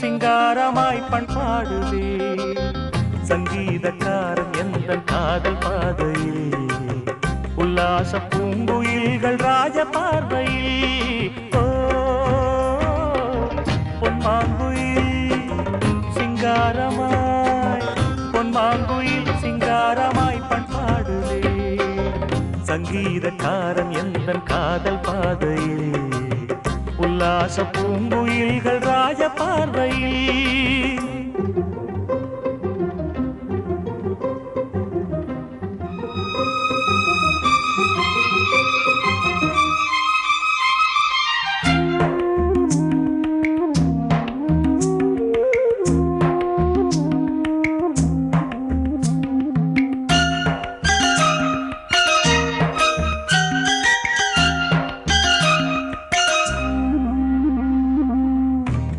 சிங்காரமாய் பண்பாடுவே சங்கீதக்காரன் எந்த காதல் பாதையில் உல்லாச பூங்குயில்கள் ராஜ பார்வையில் பொன்மாங்குயில் சிங்காரமாய் பொன்மாங்குயில் சிங்காரமாய் பண்பாடுவே சங்கீதக்காரன் எந்த காதல் பாதையில் உல்லாச பூங்குயில்கள் ராஜ பார்வையில்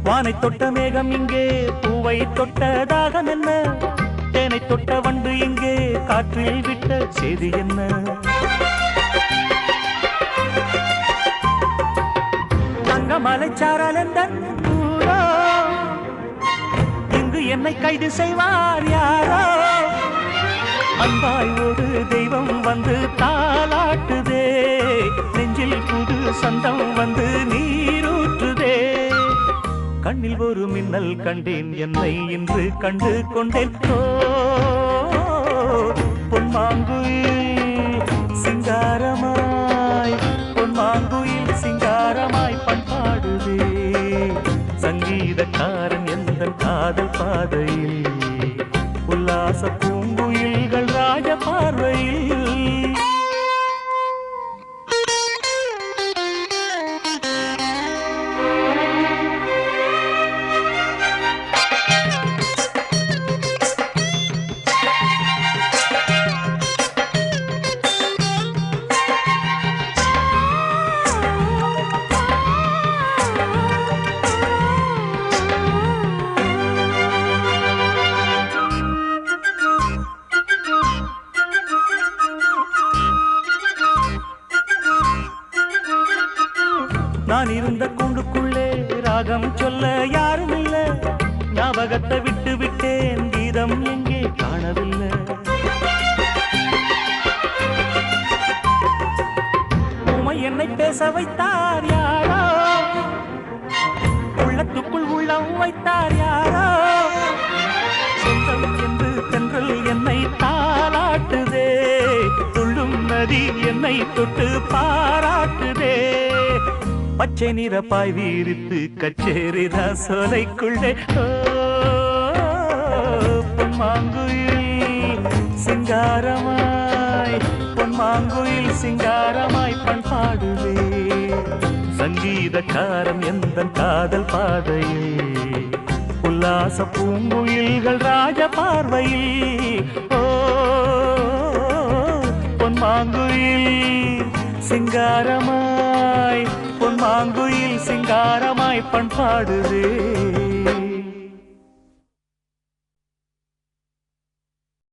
வானை தொட்ட மேகம் இங்கே பூவை தொட்ட தாகம் என்ன தேனை தொட்ட வண்டு இங்கே காற்றில் விட்ட செய்தி என்ன தங்க மலைச்சாரல் எந்த இங்கு என்னை கைது செய்வார் யாரோ அன்பாய் ஒரு தெய்வம் வந்து தாலாட்டுதே நெஞ்சில் புது சந்தம் வந்து நீரூற்றுதே கண்ணில் ஒரு மின்னல் கண்டேன் என்னை இன்று கண்டு கொண்டேன் பொன்மாங்குயில் சிங்காரமாய் பொன்மாங்குயில் சிங்காரமாய் பண்பாடுதே சங்கீதக்காரன் எந்த காதல் பாதையில் உல்லாச பூங்குயில்கள் ராஜ பார்வையில் நான் இருந்த கூண்டுக்குள்ளே ராகம் சொல்ல யாரும் இல்ல ஞாபகத்தை விட்டு விட்டேன் கீதம் எங்கே காணவில்லை உமை என்னை பேச வைத்தார் யாரோ உள்ளத்துக்குள் உள்ளம் வைத்தார் யாரோ சொந்தம் என்று தென்றல் என்னை தாலாட்டுதே துள்ளும் நதி என்னை தொட்டு பாராட்டுதே பச்சை நிறப்பாய் வீரித்து கச்சேரி சோலைக்குள்ளே பொன்மாங்குயில் சிங்காரமாய் பொன்மாங்குயில் சிங்காரமாய் பண்பாடுவே சங்கீதக்காரன் எந்த காதல் பாதையில் உல்லாச பூங்குயில்கள் ராஜ பார்வையில் பொன்மாங்குயில் சிங்காரமாய் பொன்மாங்குயில் சிங்காரமாய் பண்பாடுதே